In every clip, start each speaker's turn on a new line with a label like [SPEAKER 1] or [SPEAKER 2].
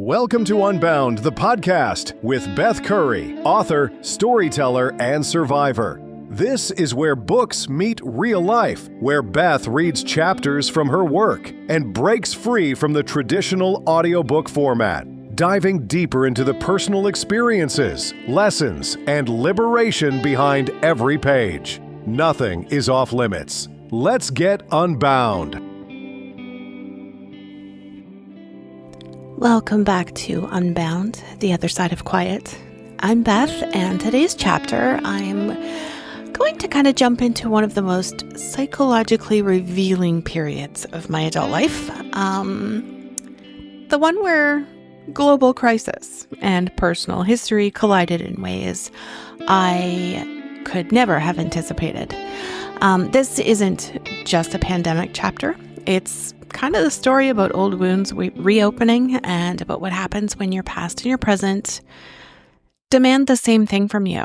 [SPEAKER 1] Welcome to Unbound, the podcast with Beth Curry, author, storyteller, and survivor. This is where books meet real life, where Beth reads chapters from her work and breaks free from the traditional audiobook format, diving deeper into the personal experiences, lessons, and liberation behind every page. Nothing is off limits. Let's get unbound.
[SPEAKER 2] Welcome back to Unbound, the other side of quiet. I'm Beth, and today's chapter, I'm going to kind of jump into one of the most psychologically revealing periods of my adult life. The one where global crisis and personal history collided in ways I could never have anticipated. This isn't just a pandemic chapter. It's kind of the story about old wounds reopening and about what happens when your past and your present demand the same thing from you.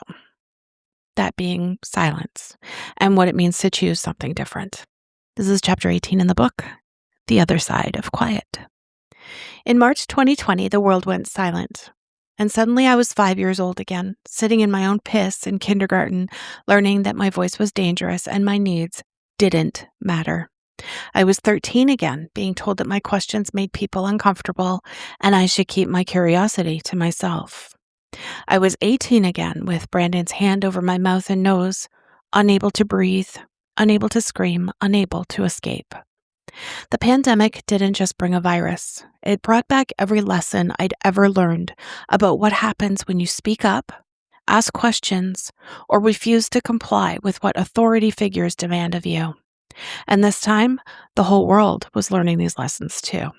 [SPEAKER 2] That being silence, and what it means to choose something different. This is chapter 18 in the book, The Other Side of Quiet. In March 2020, the world went silent. And suddenly I was 5 years old again, sitting in my own piss in kindergarten, learning that my voice was dangerous and my needs didn't matter. I was 13 again, being told that my questions made people uncomfortable and I should keep my curiosity to myself. I was 18 again, with Brandon's hand over my mouth and nose, unable to breathe, unable to scream, unable to escape. The pandemic didn't just bring a virus. It brought back every lesson I'd ever learned about what happens when you speak up, ask questions, or refuse to comply with what authority figures demand of you. And this time, the whole world was learning these lessons too.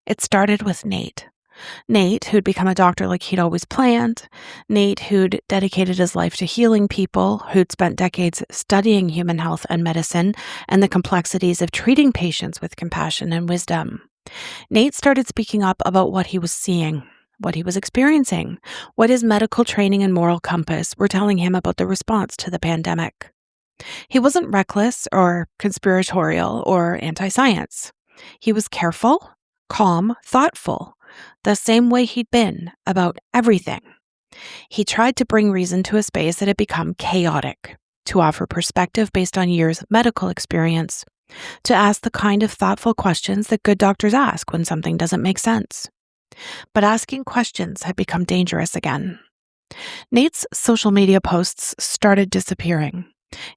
[SPEAKER 2] It started with Nate. Nate, who'd become a doctor like he'd always planned. Nate, who'd dedicated his life to healing people, who'd spent decades studying human health and medicine and the complexities of treating patients with compassion and wisdom. Nate started speaking up about what he was seeing, what he was experiencing, what his medical training and moral compass were telling him about the response to the pandemic. He wasn't reckless or conspiratorial or anti-science. He was careful, calm, thoughtful, the same way he'd been about everything. He tried to bring reason to a space that had become chaotic, to offer perspective based on years of medical experience, to ask the kind of thoughtful questions that good doctors ask when something doesn't make sense. But asking questions had become dangerous again. Nate's social media posts started disappearing.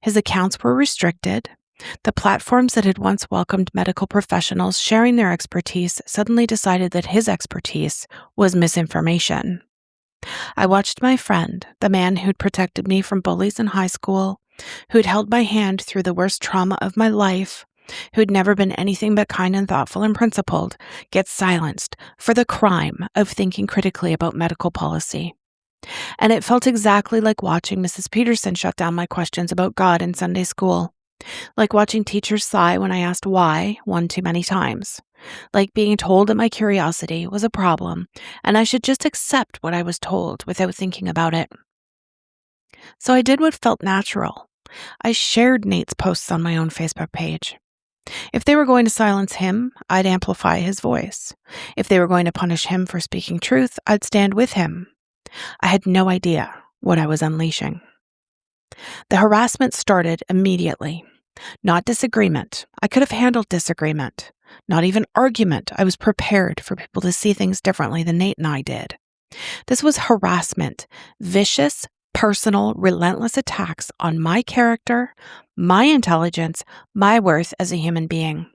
[SPEAKER 2] His accounts were restricted. The platforms that had once welcomed medical professionals sharing their expertise suddenly decided that his expertise was misinformation. I watched my friend, the man who'd protected me from bullies in high school, who'd held my hand through the worst trauma of my life, who'd never been anything but kind and thoughtful and principled, get silenced for the crime of thinking critically about medical policy. And it felt exactly like watching Mrs. Peterson shut down my questions about God in Sunday school. Like watching teachers sigh when I asked why one too many times. Like being told that my curiosity was a problem and I should just accept what I was told without thinking about it. So I did what felt natural. I shared Nate's posts on my own Facebook page. If they were going to silence him, I'd amplify his voice. If they were going to punish him for speaking truth, I'd stand with him. I had no idea what I was unleashing. The harassment started immediately. Not disagreement. I could have handled disagreement. Not even argument. I was prepared for people to see things differently than Nate and I did. This was harassment. Vicious, personal, relentless attacks on my character, my intelligence, my worth as a human being.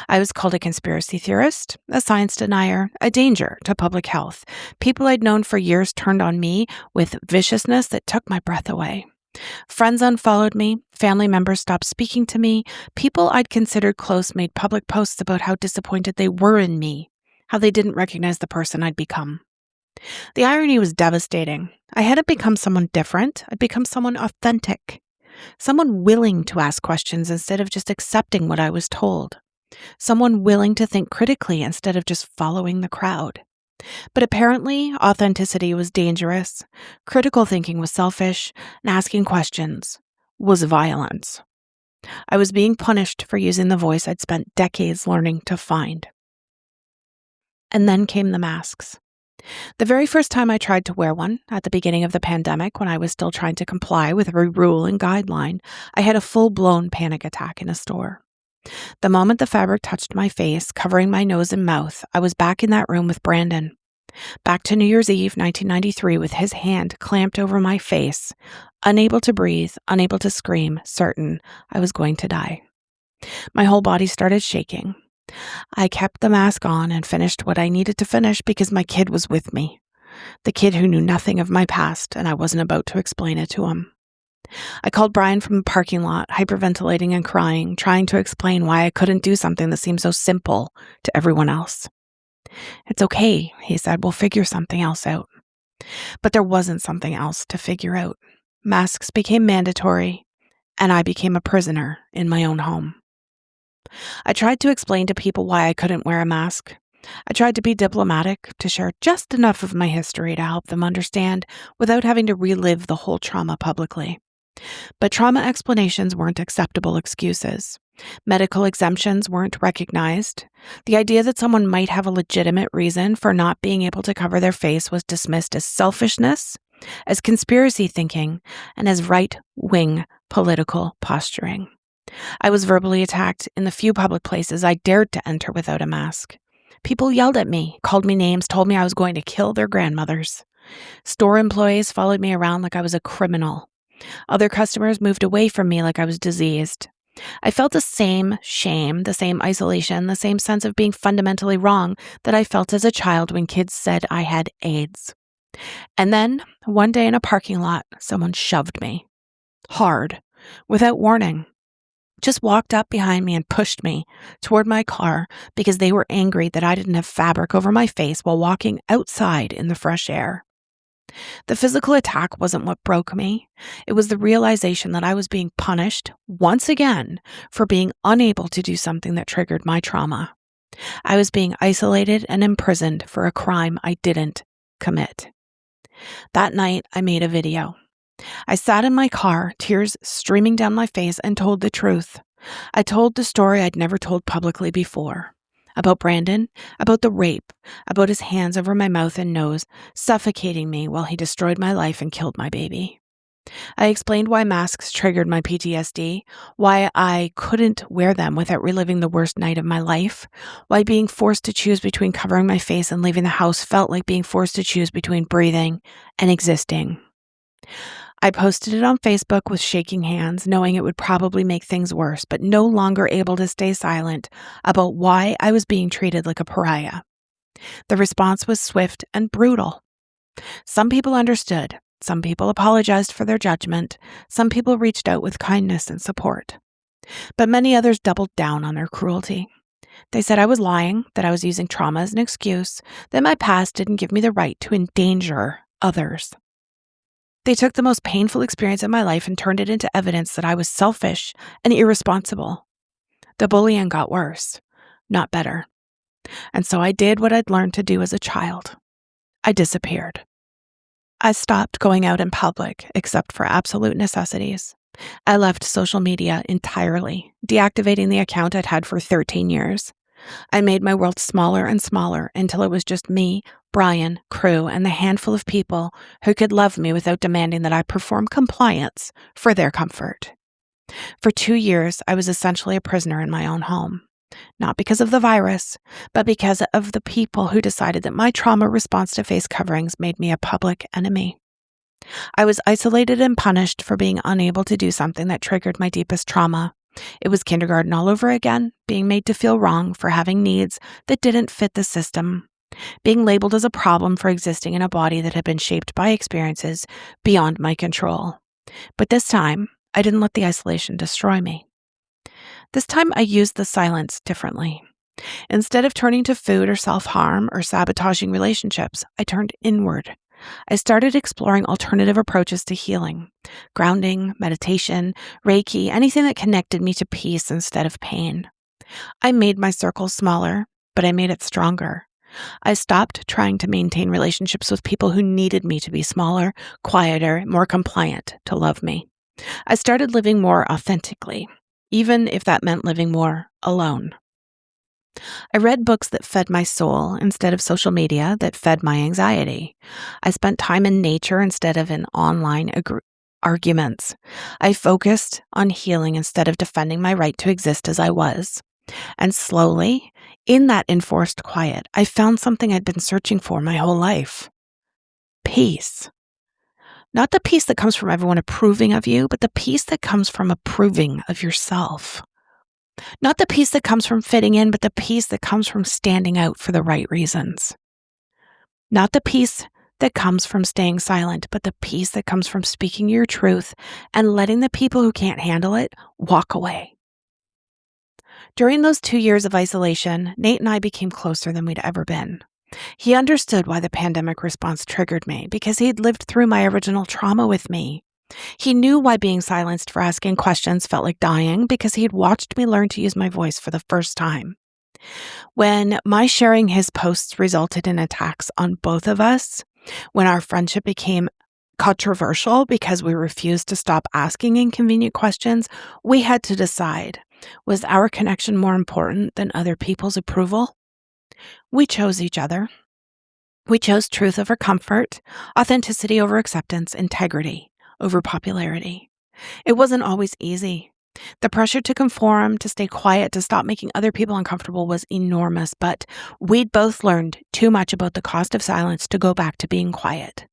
[SPEAKER 2] I was called a conspiracy theorist, a science denier, a danger to public health. People I'd known for years turned on me with viciousness that took my breath away. Friends unfollowed me, family members stopped speaking to me, people I'd considered close made public posts about how disappointed they were in me, how they didn't recognize the person I'd become. The irony was devastating. I hadn't become someone different, I'd become someone authentic, someone willing to ask questions instead of just accepting what I was told. Someone willing to think critically instead of just following the crowd. But apparently, authenticity was dangerous, critical thinking was selfish, and asking questions was violence. I was being punished for using the voice I'd spent decades learning to find. And then came the masks. The very first time I tried to wear one, at the beginning of the pandemic when I was still trying to comply with every rule and guideline, I had a full-blown panic attack in a store. The moment the fabric touched my face, covering my nose and mouth, I was back in that room with Brandon. Back to New Year's Eve, 1993, with his hand clamped over my face, unable to breathe, unable to scream, certain I was going to die. My whole body started shaking. I kept the mask on and finished what I needed to finish because my kid was with me. The kid who knew nothing of my past, and I wasn't about to explain it to him. I called Brian from the parking lot, hyperventilating and crying, trying to explain why I couldn't do something that seemed so simple to everyone else. "It's okay," he said, "we'll figure something else out." But there wasn't something else to figure out. Masks became mandatory, and I became a prisoner in my own home. I tried to explain to people why I couldn't wear a mask. I tried to be diplomatic, to share just enough of my history to help them understand without having to relive the whole trauma publicly. But trauma explanations weren't acceptable excuses. Medical exemptions weren't recognized. The idea that someone might have a legitimate reason for not being able to cover their face was dismissed as selfishness, as conspiracy thinking, and as right-wing political posturing. I was verbally attacked in the few public places I dared to enter without a mask. People yelled at me, called me names, told me I was going to kill their grandmothers. Store employees followed me around like I was a criminal. Other customers moved away from me like I was diseased. I felt the same shame, the same isolation, the same sense of being fundamentally wrong that I felt as a child when kids said I had AIDS. And then, one day in a parking lot, someone shoved me. Hard, without warning. Just walked up behind me and pushed me toward my car because they were angry that I didn't have fabric over my face while walking outside in the fresh air. The physical attack wasn't what broke me. It was the realization that I was being punished, once again, for being unable to do something that triggered my trauma. I was being isolated and imprisoned for a crime I didn't commit. That night, I made a video. I sat in my car, tears streaming down my face, and told the truth. I told the story I'd never told publicly before. About Brandon, about the rape, about his hands over my mouth and nose, suffocating me while he destroyed my life and killed my baby. I explained why masks triggered my PTSD, why I couldn't wear them without reliving the worst night of my life, why being forced to choose between covering my face and leaving the house felt like being forced to choose between breathing and existing. I posted it on Facebook with shaking hands, knowing it would probably make things worse, but no longer able to stay silent about why I was being treated like a pariah. The response was swift and brutal. Some people understood. Some people apologized for their judgment. Some people reached out with kindness and support. But many others doubled down on their cruelty. They said I was lying, that I was using trauma as an excuse, that my past didn't give me the right to endanger others. They took the most painful experience of my life and turned it into evidence that I was selfish and irresponsible. The bullying got worse, not better. And so I did what I'd learned to do as a child. I disappeared. I stopped going out in public except for absolute necessities. I left social media entirely, deactivating the account I'd had for 13 years. I made my world smaller and smaller until it was just me, Brian, crew, and the handful of people who could love me without demanding that I perform compliance for their comfort. For 2 years, I was essentially a prisoner in my own home. Not because of the virus, but because of the people who decided that my trauma response to face coverings made me a public enemy. I was isolated and punished for being unable to do something that triggered my deepest trauma. It was kindergarten all over again, being made to feel wrong for having needs that didn't fit the system, being labeled as a problem for existing in a body that had been shaped by experiences beyond my control. But this time, I didn't let the isolation destroy me. This time, I used the silence differently. Instead of turning to food or self-harm or sabotaging relationships, I turned inward. I started exploring alternative approaches to healing, grounding, meditation, Reiki, anything that connected me to peace instead of pain. I made my circle smaller, but I made it stronger. I stopped trying to maintain relationships with people who needed me to be smaller, quieter, more compliant to love me. I started living more authentically, even if that meant living more alone. I read books that fed my soul instead of social media that fed my anxiety. I spent time in nature instead of in online arguments. I focused on healing instead of defending my right to exist as I was. And slowly, in that enforced quiet, I found something I'd been searching for my whole life. Peace. Not the peace that comes from everyone approving of you, but the peace that comes from approving of yourself. Not the peace that comes from fitting in, but the peace that comes from standing out for the right reasons. Not the peace that comes from staying silent, but the peace that comes from speaking your truth and letting the people who can't handle it walk away. During those 2 years of isolation, Nate and I became closer than we'd ever been. He understood why the pandemic response triggered me because he'd lived through my original trauma with me. He knew why being silenced for asking questions felt like dying because he'd watched me learn to use my voice for the first time. When my sharing his posts resulted in attacks on both of us, when our friendship became controversial because we refused to stop asking inconvenient questions, we had to decide, was our connection more important than other people's approval? We chose each other. We chose truth over comfort, authenticity over acceptance, integrity over popularity. It wasn't always easy. The pressure to conform, to stay quiet, to stop making other people uncomfortable was enormous, but we'd both learned too much about the cost of silence to go back to being quiet.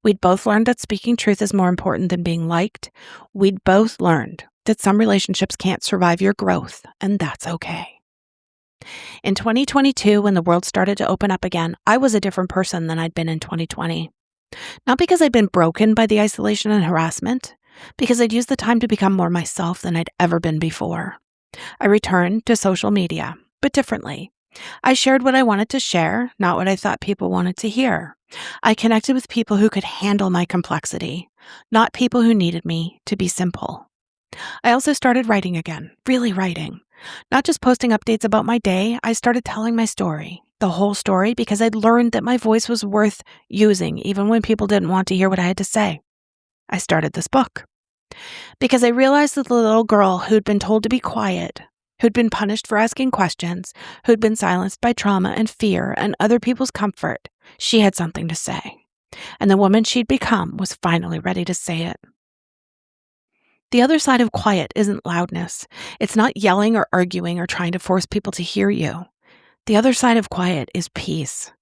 [SPEAKER 2] We'd both learned that speaking truth is more important than being liked. We'd both learned that some relationships can't survive your growth, and that's okay. In 2022, when the world started to open up again, I was a different person than I'd been in 2020. Not because I'd been broken by the isolation and harassment, because I'd used the time to become more myself than I'd ever been before. I returned to social media, but differently. I shared what I wanted to share, not what I thought people wanted to hear. I connected with people who could handle my complexity, not people who needed me to be simple. I also started writing again, really writing. Not just posting updates about my day, I started telling my story, the whole story, because I'd learned that my voice was worth using even when people didn't want to hear what I had to say. I started this book because I realized that the little girl who'd been told to be quiet, who'd been punished for asking questions, who'd been silenced by trauma and fear and other people's comfort, she had something to say. And the woman she'd become was finally ready to say it. The other side of quiet isn't loudness. It's not yelling or arguing or trying to force people to hear you. The other side of quiet is peace.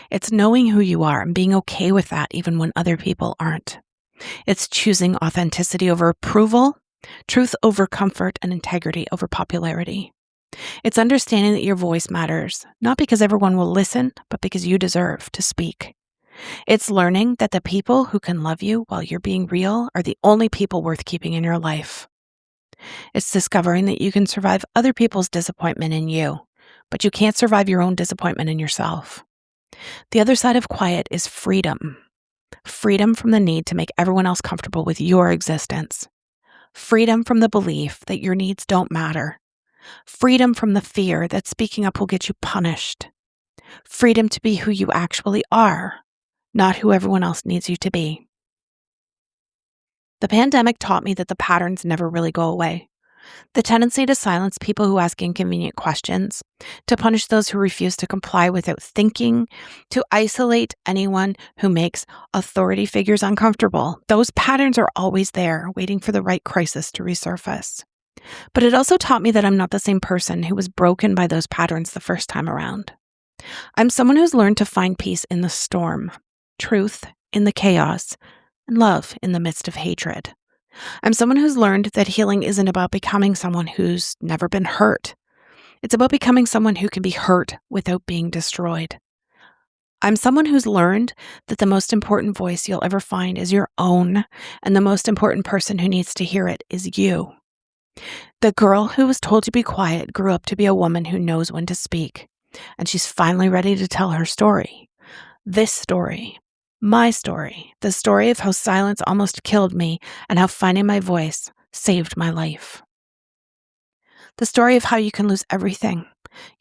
[SPEAKER 2] It's knowing who you are and being okay with that even when other people aren't. It's choosing authenticity over approval, truth over comfort, and integrity over popularity. It's understanding that your voice matters, not because everyone will listen, but because you deserve to speak. It's learning that the people who can love you while you're being real are the only people worth keeping in your life. It's discovering that you can survive other people's disappointment in you, but you can't survive your own disappointment in yourself. The other side of quiet is freedom. Freedom from the need to make everyone else comfortable with your existence. Freedom from the belief that your needs don't matter. Freedom from the fear that speaking up will get you punished. Freedom to be who you actually are, not who everyone else needs you to be. The pandemic taught me that the patterns never really go away. The tendency to silence people who ask inconvenient questions, to punish those who refuse to comply without thinking, to isolate anyone who makes authority figures uncomfortable. Those patterns are always there, waiting for the right crisis to resurface. But it also taught me that I'm not the same person who was broken by those patterns the first time around. I'm someone who's learned to find peace in the storm, truth in the chaos, and love in the midst of hatred. I'm someone who's learned that healing isn't about becoming someone who's never been hurt. It's about becoming someone who can be hurt without being destroyed. I'm someone who's learned that the most important voice you'll ever find is your own, and the most important person who needs to hear it is you. The girl who was told to be quiet grew up to be a woman who knows when to speak, and she's finally ready to tell her story. This story. My story, the story of how silence almost killed me and how finding my voice saved my life. The story of how you can lose everything,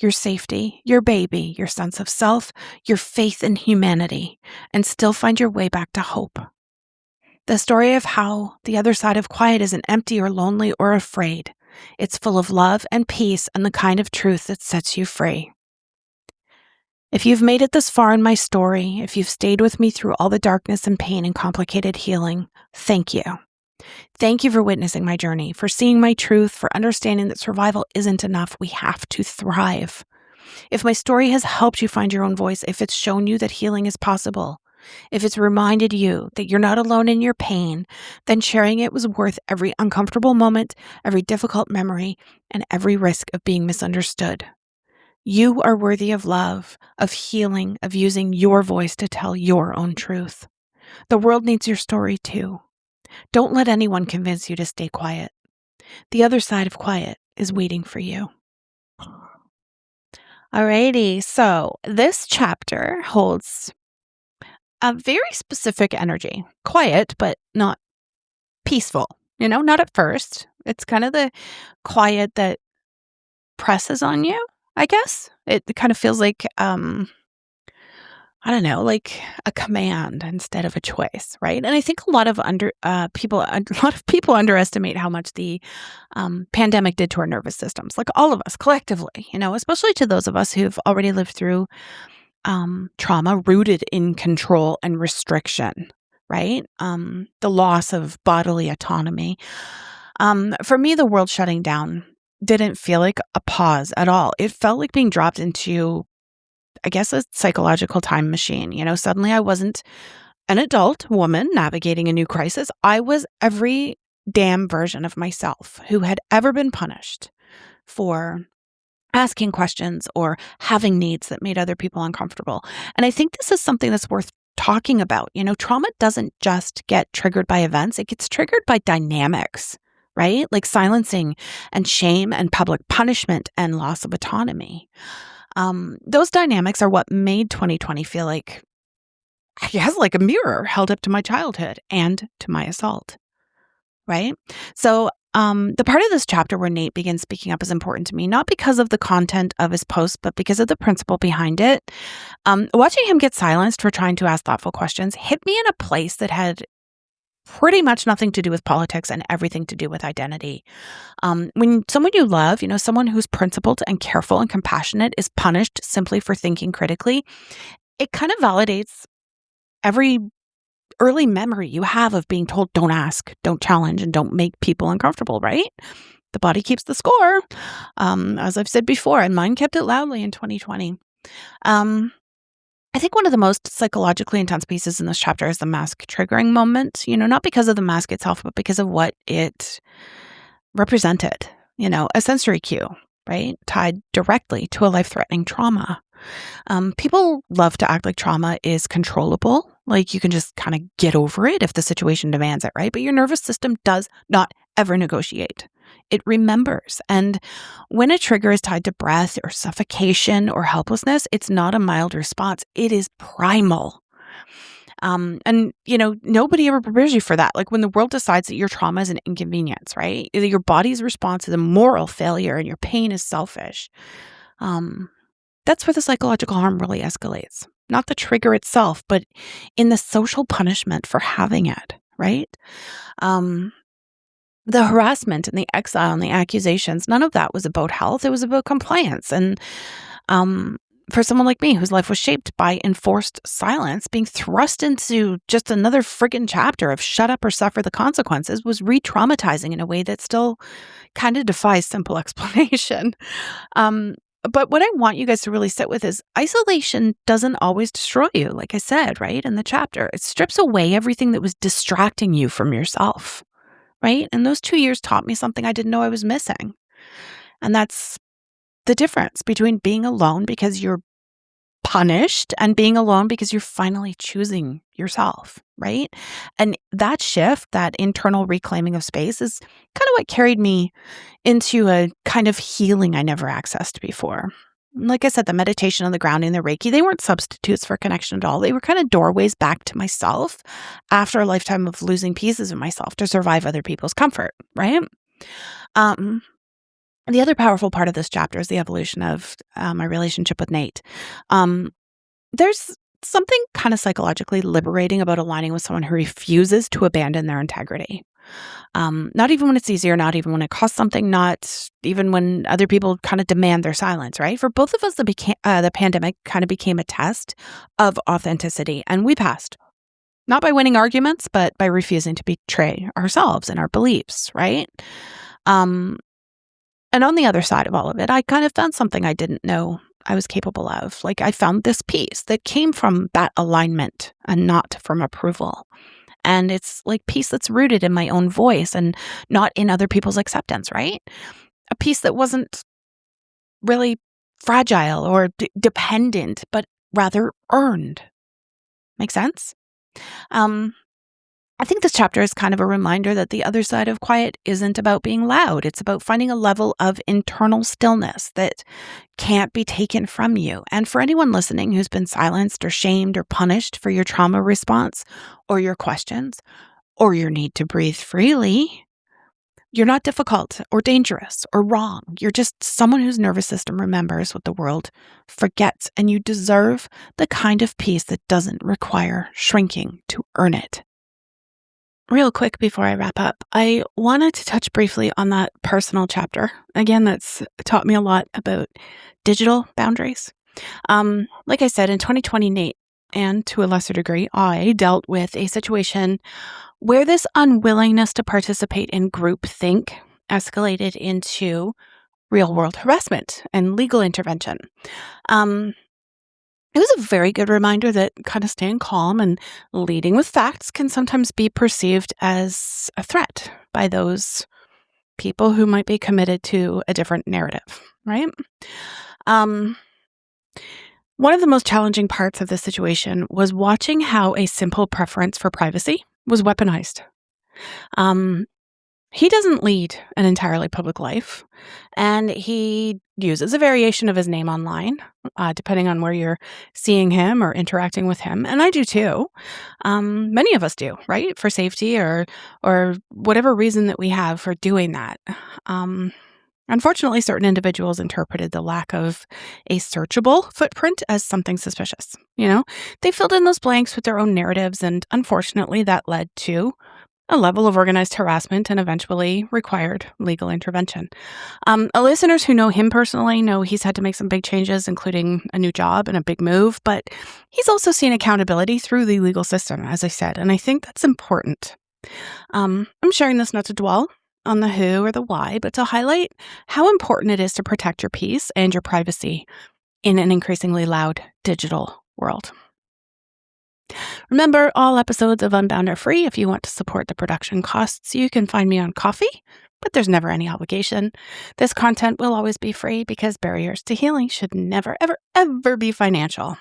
[SPEAKER 2] your safety, your baby, your sense of self, your faith in humanity, and still find your way back to hope. The story of how the other side of quiet isn't empty or lonely or afraid, It's full of love and peace and the kind of truth that sets you free. If you've made it this far in my story, if you've stayed with me through all the darkness and pain and complicated healing, thank you. Thank you for witnessing my journey, for seeing my truth, for understanding that survival isn't enough. We have to thrive. If my story has helped you find your own voice, if it's shown you that healing is possible, if it's reminded you that you're not alone in your pain, then sharing it was worth every uncomfortable moment, every difficult memory, and every risk of being misunderstood. You are worthy of love, of healing, of using your voice to tell your own truth. The world needs your story too. Don't let anyone convince you to stay quiet. The other side of quiet is waiting for you. Alrighty, so this chapter holds a very specific energy. Quiet, but not peaceful. Not at first. It's kind of the quiet that presses on you, I guess. It kind of feels like, I don't know, like a command instead of a choice, right? And I think a lot of people underestimate how much the pandemic did to our nervous systems, like all of us collectively, especially to those of us who've already lived through trauma rooted in control and restriction, right? The loss of bodily autonomy. For me, the world shutting down didn't feel like a pause at all. It felt like being dropped into, I guess, a psychological time machine. Suddenly I wasn't an adult woman navigating a new crisis. I was every damn version of myself who had ever been punished for asking questions or having needs that made other people uncomfortable. And I think this is something that's worth talking about. Trauma doesn't just get triggered by events. It gets triggered by dynamics, right? Like silencing and shame and public punishment and loss of autonomy. Those dynamics are what made 2020 feel like, I guess, like a mirror held up to my childhood and to my assault, right? So the part of this chapter where Nate begins speaking up is important to me, not because of the content of his post, but because of the principle behind it. Watching him get silenced for trying to ask thoughtful questions hit me in a place that had pretty much nothing to do with politics and everything to do with identity. When someone you love, someone who's principled and careful and compassionate is punished simply for thinking critically, it kind of validates every early memory you have of being told, don't ask, don't challenge, and don't make people uncomfortable, right? The body keeps the score, as I've said before, and mine kept it loudly in 2020. I think one of the most psychologically intense pieces in this chapter is the mask triggering moment, not because of the mask itself, but because of what it represented, a sensory cue, right? Tied directly to a life-threatening trauma. People love to act like trauma is controllable, like you can just kind of get over it if the situation demands it, right? But your nervous system does not ever negotiate. It remembers. And when a trigger is tied to breath or suffocation or helplessness, it's not a mild response. It is primal. And nobody ever prepares you for that. Like when the world decides that your trauma is an inconvenience, right? Your body's response is a moral failure and your pain is selfish. That's where the psychological harm really escalates. Not the trigger itself, but in the social punishment for having it, right? The harassment and the exile and the accusations, none of that was about health. It was about compliance. And for someone like me, whose life was shaped by enforced silence, being thrust into just another friggin' chapter of shut up or suffer the consequences was re-traumatizing in a way that still kind of defies simple explanation. But what I want you guys to really sit with is isolation doesn't always destroy you, like I said, right, in the chapter. It strips away everything that was distracting you from yourself, right? And those 2 years taught me something I didn't know I was missing. And that's the difference between being alone because you're punished and being alone because you're finally choosing yourself, right? And that shift, that internal reclaiming of space is kind of what carried me into a kind of healing I never accessed before. Like I said, the meditation and the grounding, the Reiki, they weren't substitutes for connection at all. They were kind of doorways back to myself after a lifetime of losing pieces of myself to survive other people's comfort, right? The other powerful part of this chapter is the evolution of my relationship with Nate. There's something kind of psychologically liberating about aligning with someone who refuses to abandon their integrity. Not even when it's easier, not even when it costs something, not even when other people kind of demand their silence, right? For both of us, the pandemic kind of became a test of authenticity, and we passed. Not by winning arguments, but by refusing to betray ourselves and our beliefs, right? And on the other side of all of it, I kind of found something I didn't know I was capable of. Like, I found this peace that came from that alignment and not from approval. And it's like peace that's rooted in my own voice and not in other people's acceptance, right? A peace that wasn't really fragile or dependent, but rather earned. Make sense? I think this chapter is kind of a reminder that the other side of quiet isn't about being loud. It's about finding a level of internal stillness that can't be taken from you. And for anyone listening who's been silenced or shamed or punished for your trauma response or your questions or your need to breathe freely, you're not difficult or dangerous or wrong. You're just someone whose nervous system remembers what the world forgets, and you deserve the kind of peace that doesn't require shrinking to earn it. Real quick before I wrap up, I wanted to touch briefly on that personal chapter. Again, that's taught me a lot about digital boundaries. Like I said, in 2020, Nate, and to a lesser degree, I dealt with a situation where this unwillingness to participate in groupthink escalated into real-world harassment and legal intervention. It was a very good reminder that kind of staying calm and leading with facts can sometimes be perceived as a threat by those people who might be committed to a different narrative, right? One of the most challenging parts of this situation was watching how a simple preference for privacy was weaponized. He doesn't lead an entirely public life, and he uses a variation of his name online, depending on where you're seeing him or interacting with him. And I do too. Many of us do, right? For safety or whatever reason that we have for doing that. Unfortunately, certain individuals interpreted the lack of a searchable footprint as something suspicious. They filled in those blanks with their own narratives, and unfortunately, that led to a level of organized harassment and eventually required legal intervention. Listeners who know him personally know he's had to make some big changes, including a new job and a big move, but he's also seen accountability through the legal system, as I said, and I think that's important. I'm sharing this not to dwell on the who or the why, but to highlight how important it is to protect your peace and your privacy in an increasingly loud digital world. Remember, all episodes of Unbound are free. If you want to support the production costs, you can find me on Ko-fi, but there's never any obligation. This content will always be free because barriers to healing should never, ever, ever be financial.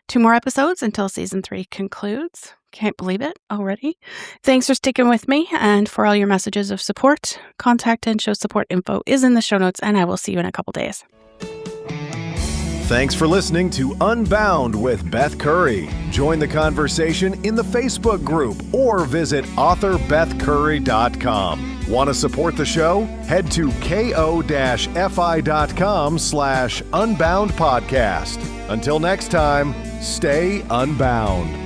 [SPEAKER 2] 2 more episodes until season 3 concludes. Can't believe it already. Thanks for sticking with me, and for all your messages of support, contact and show support info is in the show notes, and I will see you in a couple days.
[SPEAKER 1] Thanks for listening to Unbound with Beth Curry. Join the conversation in the Facebook group or visit author-bethcurry.com. Want to support the show? Head to ko-fi.com/unbound podcast. Until next time, stay unbound.